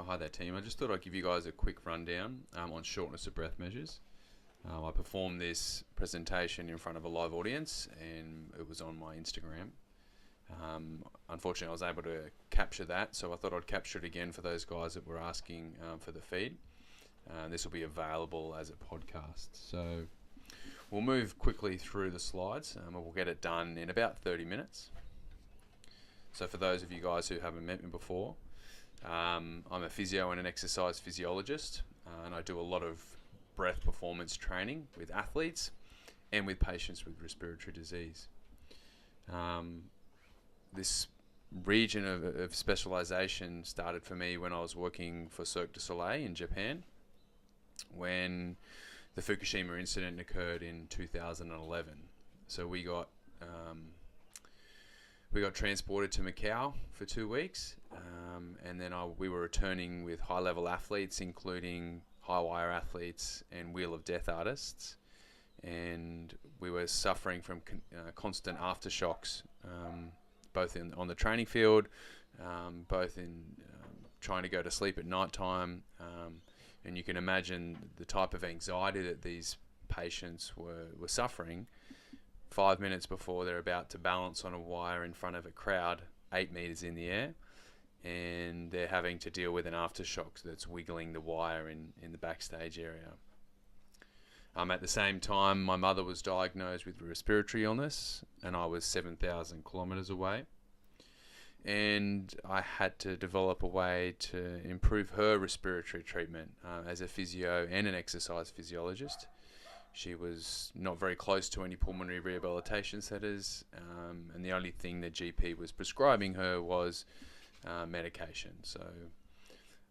Oh, hi there, team. I just thought I'd give you guys a quick rundown on shortness of breath measures. I performed this presentation in front of a live audience and it was on my Instagram. Unfortunately, I was able to capture that, so I thought I'd capture it again for those guys that were asking for the feed. This will be available as a podcast. So we'll move quickly through the slides and we'll get it done in about 30 minutes. So for those of you guys who haven't met me before, I'm a physio and an exercise physiologist, and I do a lot of breath performance training with athletes and with patients with respiratory disease. This region of specialization started for me when I was working for Cirque du Soleil in Japan, when the Fukushima incident occurred in 2011. So we got transported to Macau for 2 weeks, and then we were returning with high-level athletes, including high-wire athletes and Wheel of Death artists, and we were suffering from constant aftershocks, both on the training field, both in trying to go to sleep at night time, and you can imagine the type of anxiety that these patients were suffering 5 minutes before they're about to balance on a wire in front of a crowd 8 meters in the air, and they're having to deal with an aftershock that's wiggling the wire in the backstage area. At the same time, my mother was diagnosed with respiratory illness, and I was 7,000 kilometers away. And I had to develop a way to improve her respiratory treatment as a physio and an exercise physiologist. She was not very close to any pulmonary rehabilitation centres, and the only thing the GP was prescribing her was medication. So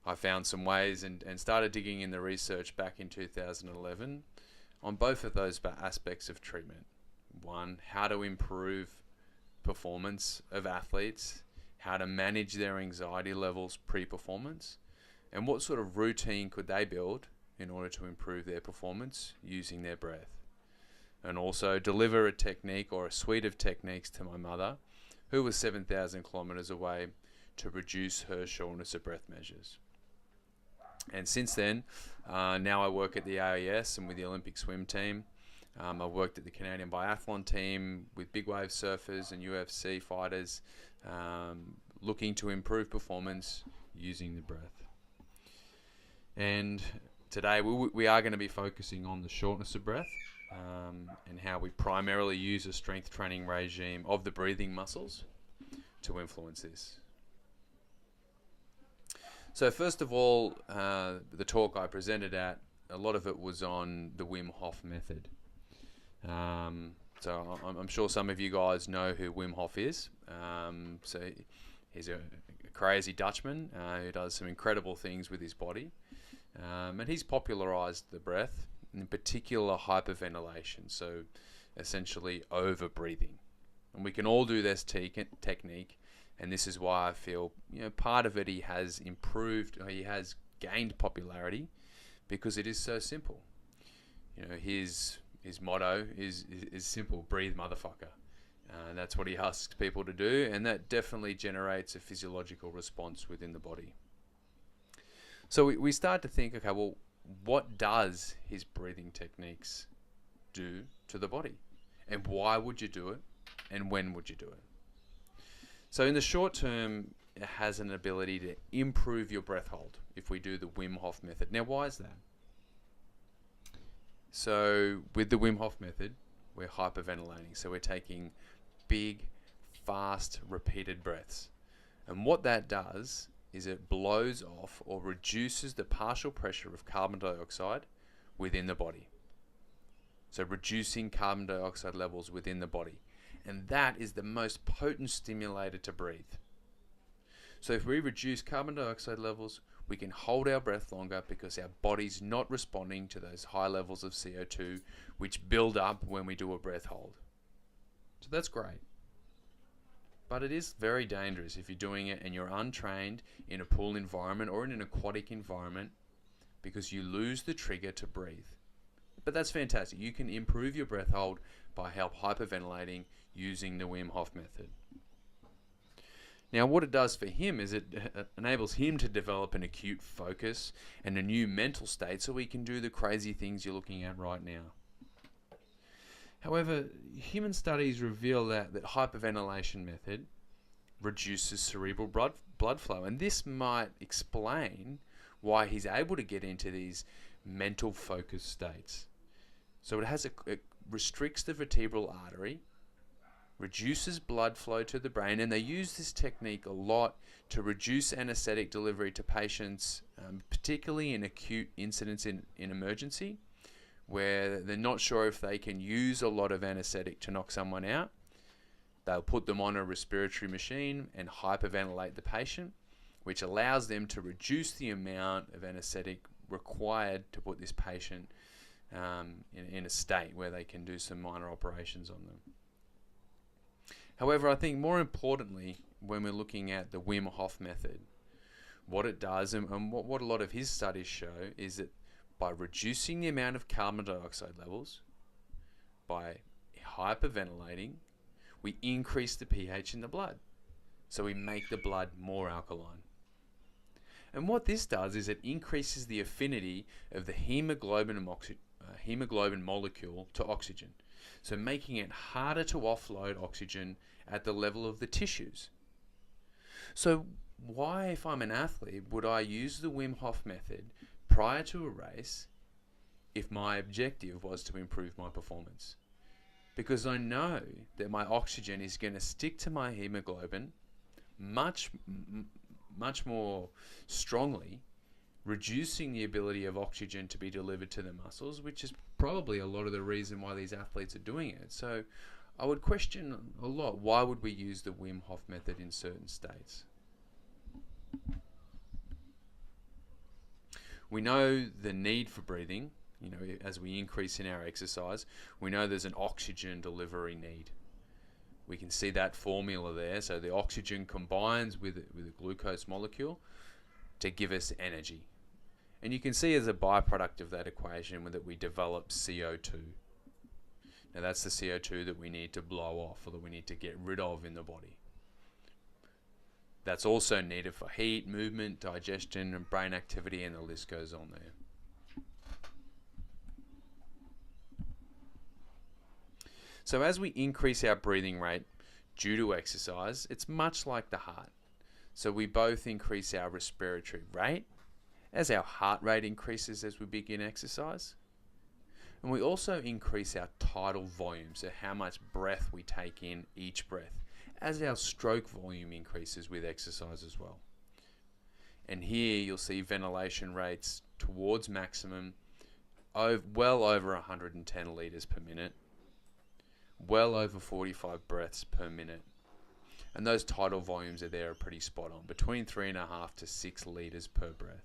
I found some ways and started digging in the research back in 2011 on both of those aspects of treatment. One, how to improve performance of athletes, how to manage their anxiety levels pre-performance, and what sort of routine could they build in order to improve their performance using their breath. And also deliver a technique or a suite of techniques to my mother, who was 7,000 kilometers away, to reduce her shortness of breath measures. And since then, now I work at the AIS and with the Olympic swim team. I worked at the Canadian biathlon team with big wave surfers and UFC fighters, looking to improve performance using the breath. And today we are going to be focusing on the shortness of breath and how we primarily use a strength training regime of the breathing muscles to influence this. So first of all, the talk I presented at, a lot of it was on the Wim Hof method. So I'm sure some of you guys know who Wim Hof is. So he's a crazy Dutchman who does some incredible things with his body. And he's popularized the breath, in particular hyperventilation, so essentially over breathing. And we can all do this technique, and this is why I feel, part of it he has improved, or he has gained popularity, because it is so simple. His motto is simple: breathe, motherfucker. That's what he asks people to do, and that definitely generates a physiological response within the body. So we start to think, okay, well, what does his breathing techniques do to the body? And why would you do it? And when would you do it? So in the short term, it has an ability to improve your breath hold if we do the Wim Hof method. Now, why is that? So with the Wim Hof method, we're hyperventilating. So we're taking big, fast, repeated breaths. And what that does is it blows off or reduces the partial pressure of carbon dioxide within the body. So reducing carbon dioxide levels within the body. And that is the most potent stimulator to breathe. So if we reduce carbon dioxide levels, we can hold our breath longer because our body's not responding to those high levels of CO2 which build up when we do a breath hold. So that's great. But it is very dangerous if you're doing it and you're untrained in a pool environment or in an aquatic environment, because you lose the trigger to breathe. But that's fantastic. You can improve your breath hold by hyperventilating using the Wim Hof method. Now, what it does for him is it enables him to develop an acute focus and a new mental state so he can do the crazy things you're looking at right now. However, human studies reveal that hyperventilation method reduces cerebral blood flow, and this might explain why he's able to get into these mental focus states. So it restricts the vertebral artery, reduces blood flow to the brain, and they use this technique a lot to reduce anesthetic delivery to patients, particularly in acute incidents in emergency, where they're not sure if they can use a lot of anesthetic to knock someone out. They'll put them on a respiratory machine and hyperventilate the patient, which allows them to reduce the amount of anesthetic required to put this patient in a state where they can do some minor operations on them. However, I think more importantly, when we're looking at the Wim Hof method, what it does and what a lot of his studies show is that by reducing the amount of carbon dioxide levels, by hyperventilating, we increase the pH in the blood. So we make the blood more alkaline. And what this does is it increases the affinity of the hemoglobin molecule to oxygen. So making it harder to offload oxygen at the level of the tissues. So why, if I'm an athlete, would I use the Wim Hof method prior to a race if my objective was to improve my performance? Because I know that my oxygen is going to stick to my hemoglobin much more strongly, reducing the ability of oxygen to be delivered to the muscles, which is probably a lot of the reason why these athletes are doing it. So I would question a lot, why would we use the Wim Hof method in certain states? We know the need for breathing, as we increase in our exercise. We know there's an oxygen delivery need. We can see that formula there. So the oxygen combines with a glucose molecule to give us energy. And you can see as a byproduct of that equation that we develop CO2. Now that's the CO2 that we need to blow off, or that we need to get rid of in the body. That's also needed for heat, movement, digestion, and brain activity, and the list goes on there. So as we increase our breathing rate due to exercise, it's much like the heart. So we both increase our respiratory rate as our heart rate increases as we begin exercise. And we also increase our tidal volume, so how much breath we take in each breath, as our stroke volume increases with exercise as well. And here you'll see ventilation rates towards maximum, well over 110 litres per minute, well over 45 breaths per minute. And those tidal volumes are pretty spot on, between 3.5 to 6 litres per breath.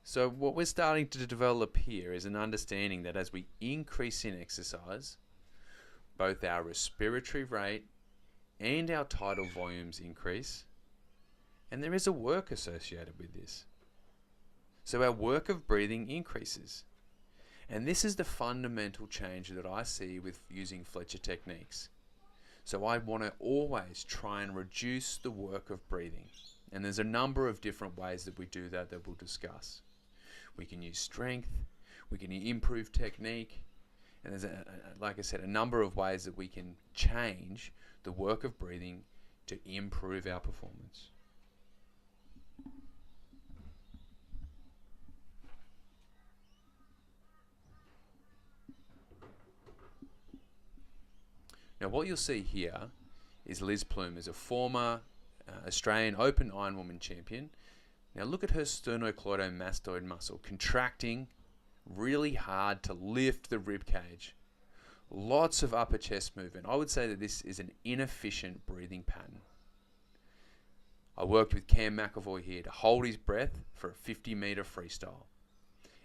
So what we're starting to develop here is an understanding that as we increase in exercise, both our respiratory rate and our tidal volumes increase, and there is a work associated with this. So our work of breathing increases. And this is the fundamental change that I see with using Fletcher techniques. So I want to always try and reduce the work of breathing. And there's a number of different ways that we do that we'll discuss. We can use strength, we can improve technique, and there's, like I said, a number of ways that we can change the work of breathing to improve our performance. Now what you'll see here is Liz Plume is a former Australian Open Ironwoman champion. Now look at her sternocleidomastoid muscle contracting really hard to lift the rib cage. Lots of upper chest movement. I would say that this is an inefficient breathing pattern. I worked with Cam McAvoy here to hold his breath for a 50-meter freestyle.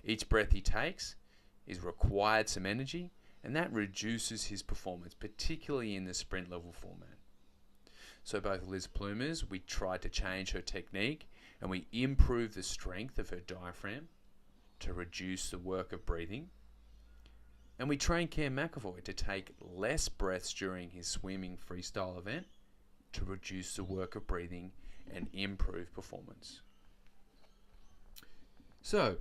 Each breath he takes is required some energy, and that reduces his performance, particularly in the sprint level format. So both Liz Plumers, we tried to change her technique and we improved the strength of her diaphragm to reduce the work of breathing. And we trained Cam McAvoy to take less breaths during his swimming freestyle event to reduce the work of breathing and improve performance. So,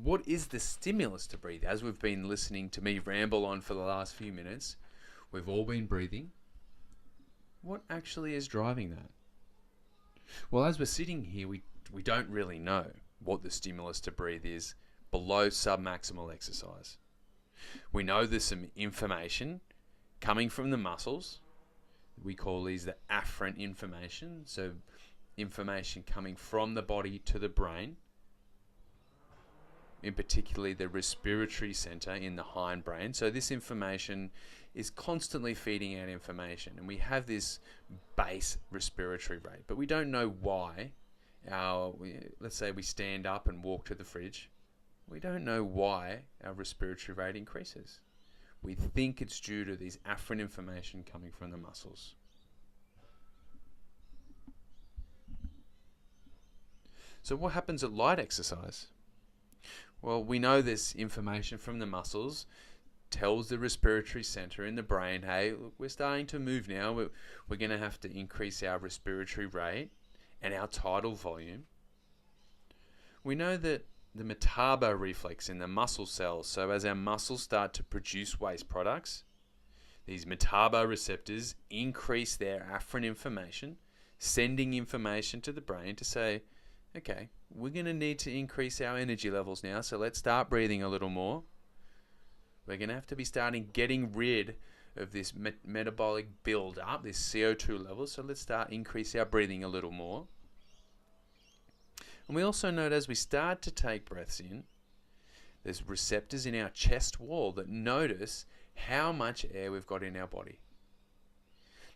what is the stimulus to breathe? As we've been listening to me ramble on for the last few minutes, we've all been breathing. What actually is driving that? Well, as we're sitting here, we don't really know what the stimulus to breathe is below submaximal exercise. We know there's some information coming from the muscles. We call these the afferent information. So information coming from the body to the brain, in particularly the respiratory center in the hindbrain. So this information is constantly feeding out information, and we have this base respiratory rate, but we don't know why. Let's say we stand up and walk to the fridge. We don't know why our respiratory rate increases. We think it's due to these afferent information coming from the muscles. So what happens at light exercise? Well, we know this information from the muscles tells the respiratory center in the brain, hey, look, we're starting to move now. We're going to have to increase our respiratory rate and our tidal volume. We know that the metabo reflex in the muscle cells, so as our muscles start to produce waste products, these metabo receptors increase their afferent information, sending information to the brain to say, okay, we're going to need to increase our energy levels now, so let's start breathing a little more. We're going to have to be starting getting rid of this metabolic build-up, this CO2 level, so let's start increase our breathing a little more. And we also note as we start to take breaths in, there's receptors in our chest wall that notice how much air we've got in our body.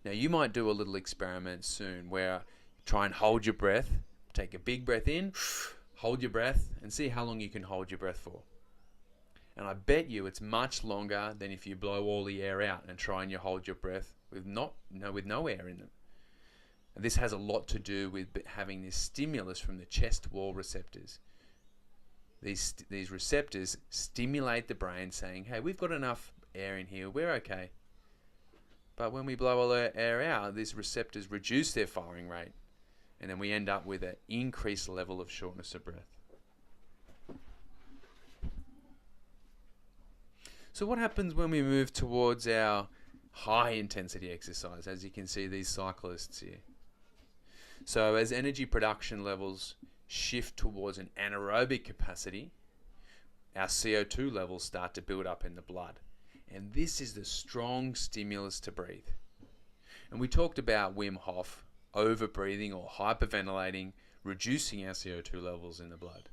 Now you might do a little experiment soon where try and hold your breath, take a big breath in, hold your breath, and see how long you can hold your breath for. And I bet you it's much longer than if you blow all the air out and try and you hold your breath with no air in them. And this has a lot to do with having this stimulus from the chest wall receptors. These receptors stimulate the brain saying, hey, we've got enough air in here, we're okay. But when we blow all the air out, these receptors reduce their firing rate, and then we end up with an increased level of shortness of breath. So what happens when we move towards our high intensity exercise? As you can see, these cyclists here. So as energy production levels shift towards an anaerobic capacity, our CO2 levels start to build up in the blood. And this is the strong stimulus to breathe. And we talked about Wim Hof over-breathing or hyperventilating, reducing our CO2 levels in the blood.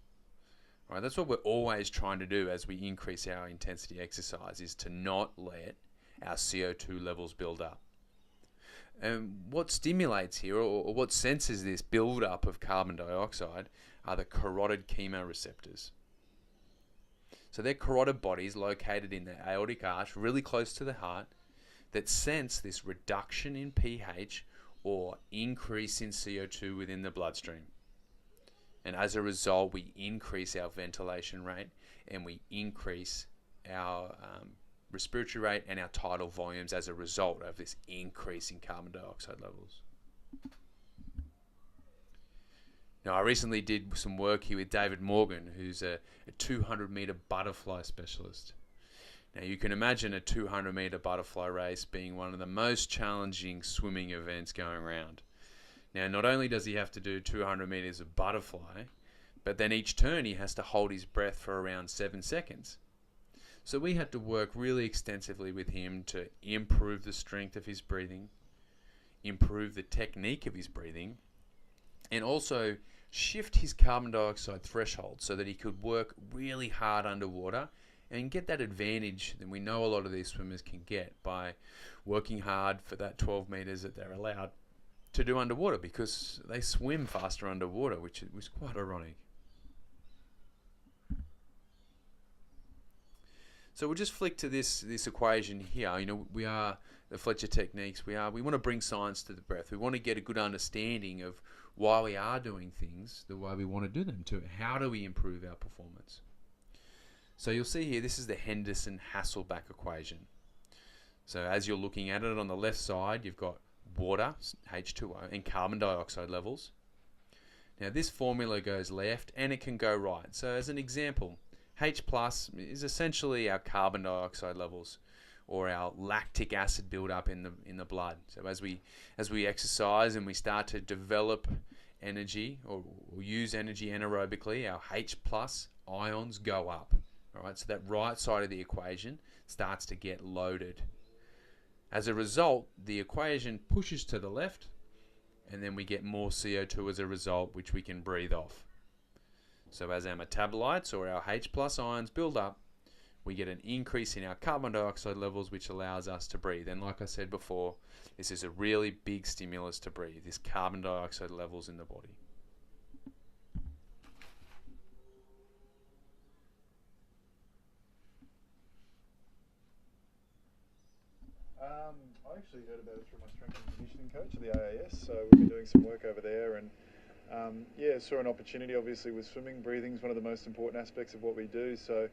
Right, that's what we're always trying to do as we increase our intensity exercise, is to not let our CO2 levels build up. And what stimulates here, or what senses this build-up of carbon dioxide, are the carotid chemoreceptors. So they're carotid bodies located in the aortic arch, really close to the heart, that sense this reduction in pH or increase in CO2 within the bloodstream. And as a result, we increase our ventilation rate and we increase our respiratory rate and our tidal volumes as a result of this increase in carbon dioxide levels. Now, I recently did some work here with David Morgan, who's a 200-meter butterfly specialist. Now, you can imagine a 200-meter butterfly race being one of the most challenging swimming events going around. Now, not only does he have to do 200 meters of butterfly, but then each turn he has to hold his breath for around 7 seconds. So we had to work really extensively with him to improve the strength of his breathing, improve the technique of his breathing, and also shift his carbon dioxide threshold so that he could work really hard underwater and get that advantage that we know a lot of these swimmers can get by working hard for that 12 meters that they're allowed to do underwater, because they swim faster underwater, which was quite ironic. So we'll just flick to this equation here. You know, we are the Fletcher techniques. We want to bring science to the breath. We want to get a good understanding of why we are doing things the way we want to do them. To how do we improve our performance? So you'll see here, this is the Henderson-Hasselbalch equation. So as you're looking at it, on the left side, you've got water, H2O, and carbon dioxide levels. Now this formula goes left and it can go right. So as an example, H plus is essentially our carbon dioxide levels, or our lactic acid buildup in the blood. So as we exercise and we start to develop energy or use energy anaerobically, our H plus ions go up. All right, so that right side of the equation starts to get loaded. As a result, the equation pushes to the left, and then we get more CO2 as a result, which we can breathe off. So as our metabolites or our H plus ions build up, we get an increase in our carbon dioxide levels, which allows us to breathe. And like I said before, this is a really big stimulus to breathe, this carbon dioxide levels in the body. I actually heard about it through my strength and conditioning coach at the AAS, so we've been doing some work over there, and saw an opportunity. Obviously with swimming, breathing is one of the most important aspects of what we do, so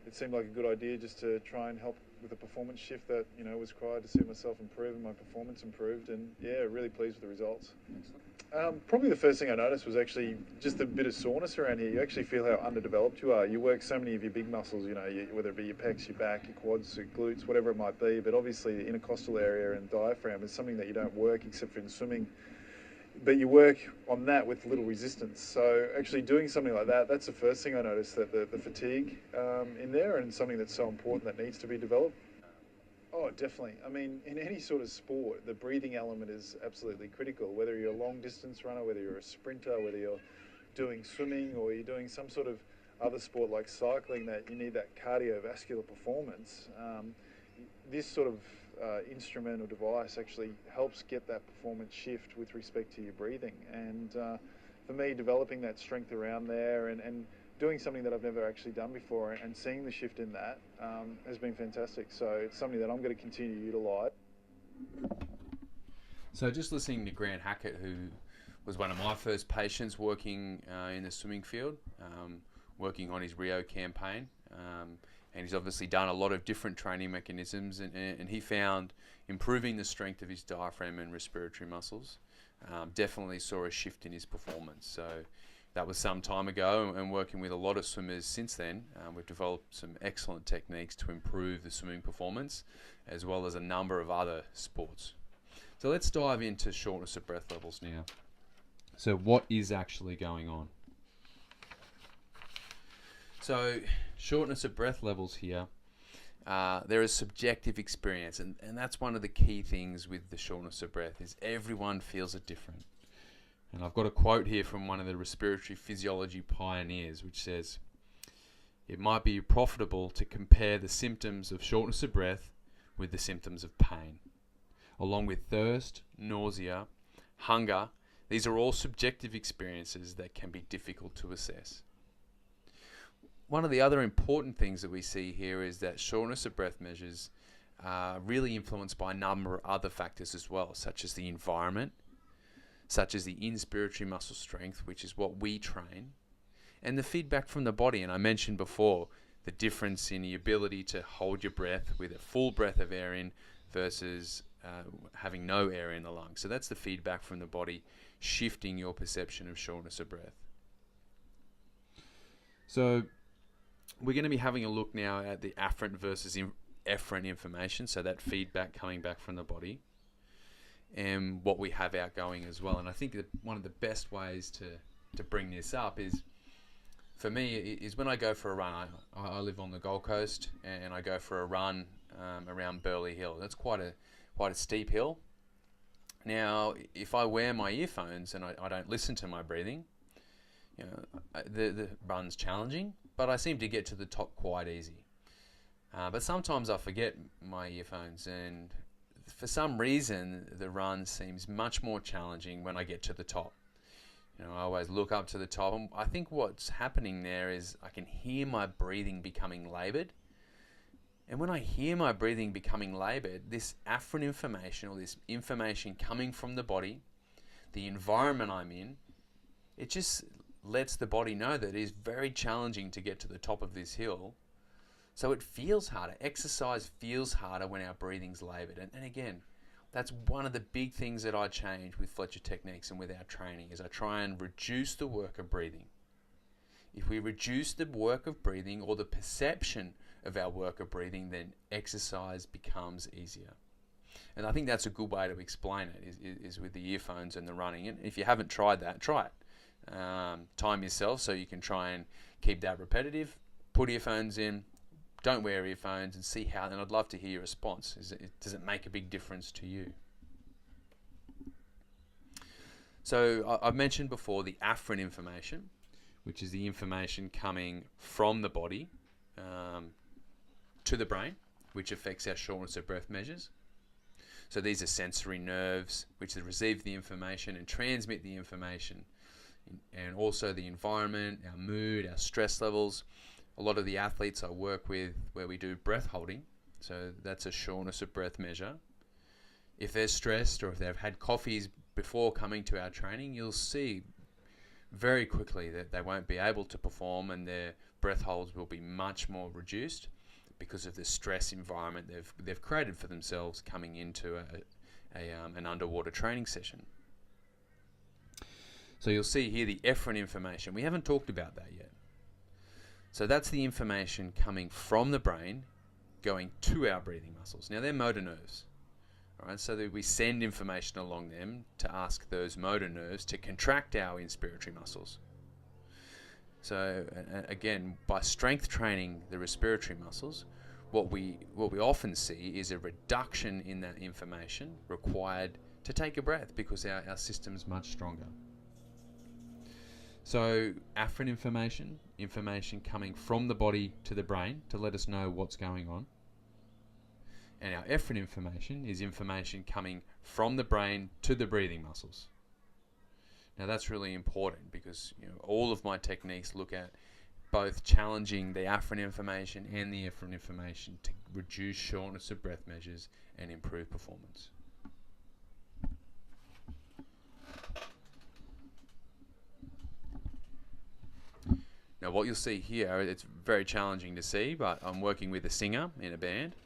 it seemed like a good idea just to try and help with a performance shift that was required to see myself improve and my performance improved, and really pleased with the results. Probably the first thing I noticed was actually just a bit of soreness around here. You actually feel how underdeveloped you are. You work so many of your big muscles, whether it be your pecs, your back, your quads, your glutes, whatever it might be, but obviously the intercostal area and diaphragm is something that you don't work except for in swimming. But you work on that with little resistance. So actually doing something like that, that's the first thing I noticed, that the fatigue in there, and something that's so important that needs to be developed. Oh, definitely. I mean, in any sort of sport, the breathing element is absolutely critical. Whether you're a long distance runner, whether you're a sprinter, whether you're doing swimming or you're doing some sort of other sport like cycling, that you need that cardiovascular performance. This sort of instrument or device actually helps get that performance shift with respect to your breathing. And for me, developing that strength around there and doing something that I've never actually done before and seeing the shift in that has been fantastic. So it's something that I'm going to continue to utilise. So just listening to Grant Hackett, who was one of my first patients working in the swimming field, working on his Rio campaign, and he's obviously done a lot of different training mechanisms, and he found improving the strength of his diaphragm and respiratory muscles definitely saw a shift in his performance. So that was some time ago, and working with a lot of swimmers since then, we've developed some excellent techniques to improve the swimming performance, as well as a number of other sports. So let's dive into shortness of breath levels now. So what is actually going on? So shortness of breath levels here, there is subjective experience, and that's one of the key things with the shortness of breath, is everyone feels it different. And I've got a quote here from one of the respiratory physiology pioneers, which says, "It might be profitable to compare the symptoms of shortness of breath with the symptoms of pain. Along with thirst, nausea, hunger, these are all subjective experiences that can be difficult to assess." One of the other important things that we see here is that shortness of breath measures are really influenced by a number of other factors as well, such as the environment, such as the inspiratory muscle strength, which is what we train, and the feedback from the body. And I mentioned before the difference in the ability to hold your breath with a full breath of air in versus having no air in the lungs. So that's the feedback from the body shifting your perception of shortness of breath. So we're going to be having a look now at the afferent versus efferent information, so that feedback coming back from the body, and what we have outgoing as well. And I think that one of the best ways to bring this up is, for me, is when I go for a run. I live on the Gold Coast, and I go for a run around Burleigh Hill. That's quite a steep hill. Now, if I wear my earphones and I don't listen to my breathing, the run's challenging, but I seem to get to the top quite easy. But sometimes I forget my earphones, and for some reason the run seems much more challenging when I get to the top. I always look up to the top, and I think what's happening there is I can hear my breathing becoming laboured. And when I hear my breathing becoming laboured, this afferent information, or this information coming from the body, the environment I'm in, it just lets the body know that it is very challenging to get to the top of this hill. So it feels harder. Exercise feels harder when our breathing's laboured. And again, That's one of the big things that I change with Fletcher Techniques and with our training is I try and reduce the work of breathing. If we reduce the work of breathing or the perception of our work of breathing, then exercise becomes easier. And I think that's a good way to explain it is with the earphones and the running. And if you haven't tried that, try it. Time yourself so you can try and keep that repetitive. Put earphones in. Don't wear earphones and see how, and I'd love to hear your response. Does it make a big difference to you? So I've mentioned before the afferent information, which is the information coming from the body to the brain, which affects our shortness of breath measures. So these are sensory nerves, which receive the information and transmit the information, and also the environment, our mood, our stress levels. A lot of the athletes I work with where we do breath holding, so that's a shortness of breath measure. If they're stressed or if they've had coffees before coming to our training, you'll see very quickly that they won't be able to perform and their breath holds will be much more reduced because of the stress environment they've created for themselves coming into an underwater training session. So you'll see here the efferent information. We haven't talked about that yet. So that's the information coming from the brain going to our breathing muscles. Now they're motor nerves. All right, so that we send information along them to ask those motor nerves to contract our inspiratory muscles. So again, by strength training the respiratory muscles, what we often see is a reduction in that information required to take a breath because our system's much stronger. So afferent information coming from the body to the brain to let us know what's going on. And our efferent information is information coming from the brain to the breathing muscles. Now that's really important because all of my techniques look at both challenging the afferent information and the efferent information to reduce shortness of breath measures and improve performance. Now what you'll see here, it's very challenging to see, but I'm working with a singer in a band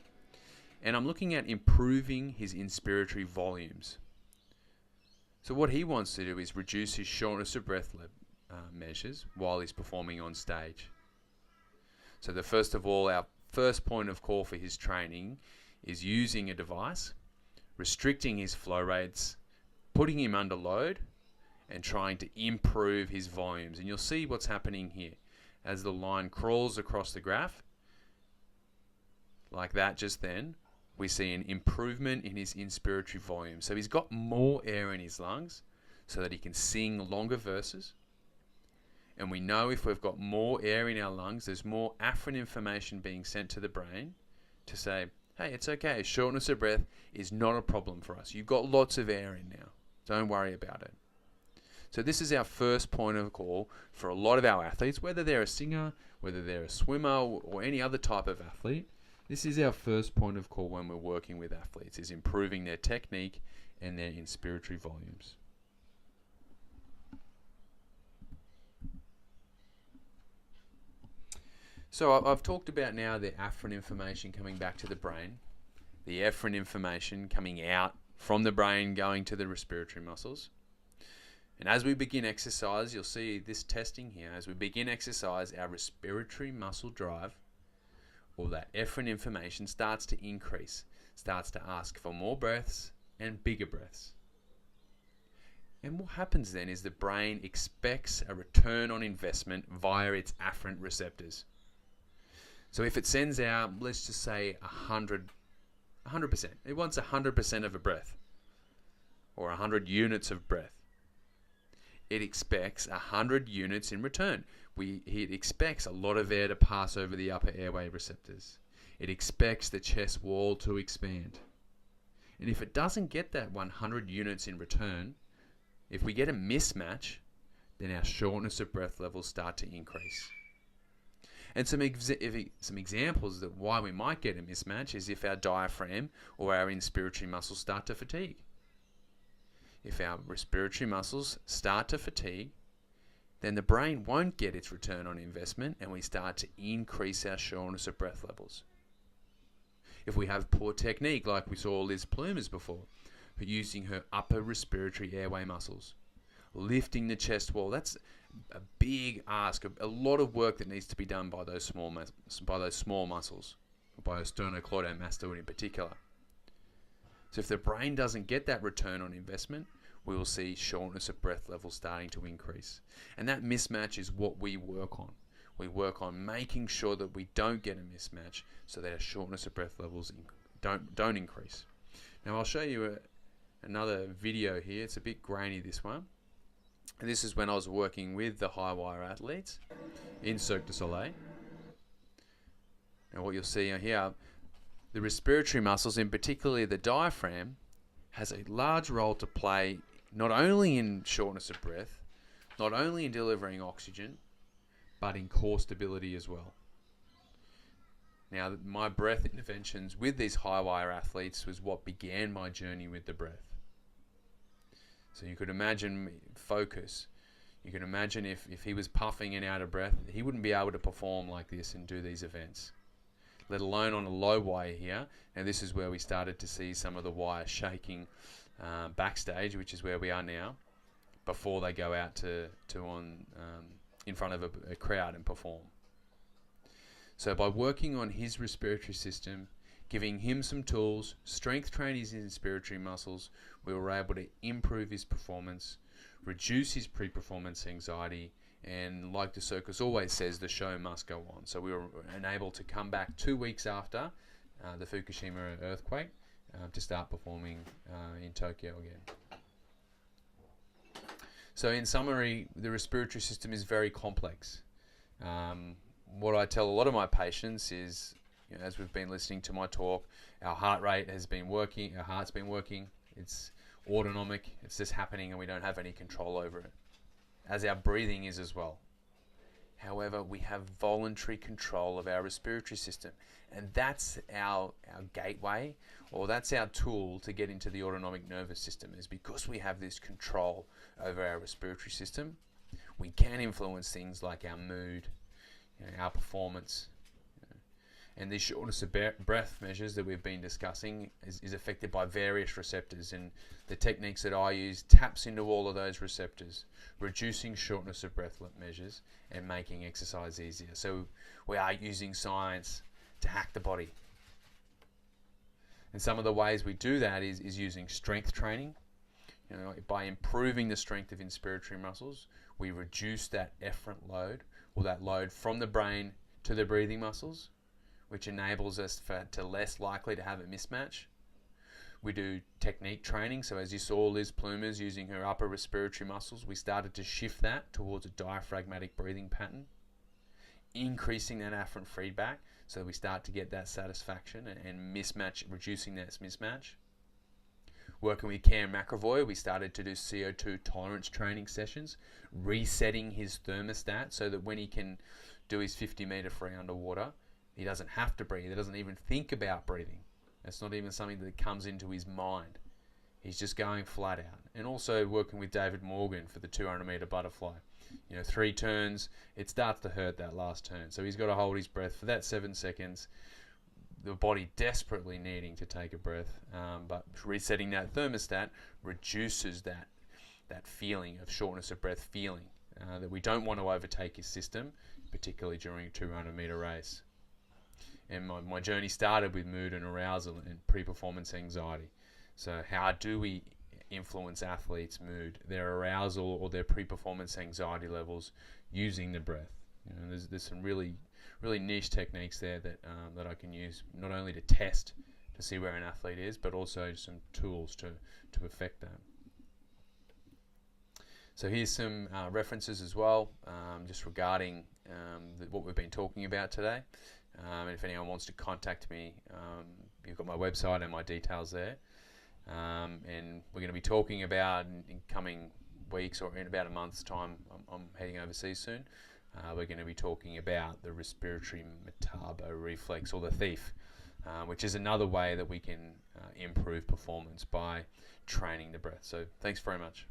and I'm looking at improving his inspiratory volumes. So what he wants to do is reduce his shortness of breath measures while he's performing on stage. So first of all, our first point of call for his training is using a device, restricting his flow rates, putting him under load and trying to improve his volumes. And you'll see what's happening here. As the line crawls across the graph, like that just then, we see an improvement in his inspiratory volume. So he's got more air in his lungs so that he can sing longer verses. And we know if we've got more air in our lungs, there's more afferent information being sent to the brain to say, hey, it's okay, shortness of breath is not a problem for us. You've got lots of air in now. Don't worry about it. So this is our first point of call for a lot of our athletes, whether they're a singer, whether they're a swimmer, or any other type of athlete. This is our first point of call when we're working with athletes, is improving their technique and their inspiratory volumes. So I've talked about now the afferent information coming back to the brain, the efferent information coming out from the brain going to the respiratory muscles. And as we begin exercise, you'll see this testing here, as we begin exercise, our respiratory muscle drive, or that efferent information starts to increase, starts to ask for more breaths and bigger breaths. And what happens then is the brain expects a return on investment via its afferent receptors. So if it sends out, let's just say 100%, it wants 100% of a breath, or 100 units of breath. It expects 100 units in return. It expects a lot of air to pass over the upper airway receptors. It expects the chest wall to expand. And if it doesn't get that 100 units in return, if we get a mismatch, then our shortness of breath levels start to increase. And some examples of why we might get a mismatch is if our diaphragm or our inspiratory muscles start to fatigue. If our respiratory muscles start to fatigue, then the brain won't get its return on investment and we start to increase our shortness of breath levels. If we have poor technique, like we saw Liz Plumer's before, using her upper respiratory airway muscles, lifting the chest wall. That's a big ask, a lot of work that needs to be done by those small muscles, by sternocleidomastoid in particular. So if the brain doesn't get that return on investment, we will see shortness of breath levels starting to increase. And that mismatch is what we work on. We work on making sure that we don't get a mismatch so that our shortness of breath levels don't increase. Now I'll show you another video here. It's a bit grainy, this one. And this is when I was working with the high wire athletes in Cirque du Soleil. And what you'll see here, the respiratory muscles, in particularly the diaphragm, has a large role to play not only in shortness of breath, not only in delivering oxygen, but in core stability as well. Now, my breath interventions with these high wire athletes was what began my journey with the breath. So you could imagine focus. You can imagine if he was puffing and out of breath, he wouldn't be able to perform like this and do these events, let alone on a low wire here. And this is where we started to see some of the wires shaking backstage, which is where we are now, before they go out in front of a crowd and perform. So by working on his respiratory system, giving him some tools, strength training his respiratory muscles, we were able to improve his performance, reduce his pre-performance anxiety, and like the circus always says, the show must go on. So we were enabled to come back 2 weeks after the Fukushima earthquake to start performing in Tokyo again. So in summary, the respiratory system is very complex. What I tell a lot of my patients is, as we've been listening to my talk, our heart rate has been working, our heart's been working, it's autonomic, it's just happening and we don't have any control over it, as our breathing is as well. However, we have voluntary control of our respiratory system, and that's our gateway, or that's our tool to get into the autonomic nervous system, is because we have this control over our respiratory system, we can influence things like our mood, our performance. And these shortness of breath measures that we've been discussing is affected by various receptors, and the techniques that I use taps into all of those receptors, reducing shortness of breath measures and making exercise easier. So we are using science to hack the body. And some of the ways we do that is using strength training. By improving the strength of inspiratory muscles, we reduce that efferent load, or that load from the brain to the breathing muscles, which enables us to less likely to have a mismatch. We do technique training. So as you saw Liz Plumer's using her upper respiratory muscles, we started to shift that towards a diaphragmatic breathing pattern, increasing that afferent feedback so we start to get that satisfaction and mismatch, reducing that mismatch. Working with Cam McAvoy, we started to do CO2 tolerance training sessions, resetting his thermostat so that when he can do his 50-meter free underwater, he doesn't have to breathe. He doesn't even think about breathing. That's not even something that comes into his mind. He's just going flat out. And also working with David Morgan for the 200-meter butterfly. 3 turns, it starts to hurt that last turn. So he's got to hold his breath for that 7 seconds. The body desperately needing to take a breath, but resetting that thermostat reduces that feeling of shortness of breath feeling that we don't want to overtake his system, particularly during a 200-meter race. And my journey started with mood and arousal and pre-performance anxiety. So how do we influence athletes' mood, their arousal or their pre-performance anxiety levels using the breath? There's some really niche techniques there that I can use, not only to test to see where an athlete is, but also some tools to affect that. So here's some references as well, just regarding what we've been talking about today. And if anyone wants to contact me, you've got my website and my details there. And we're going to be talking about in coming weeks, or in about a month's time, I'm heading overseas soon. We're going to be talking about the respiratory metabo reflex, or the thief, which is another way that we can improve performance by training the breath. So thanks very much.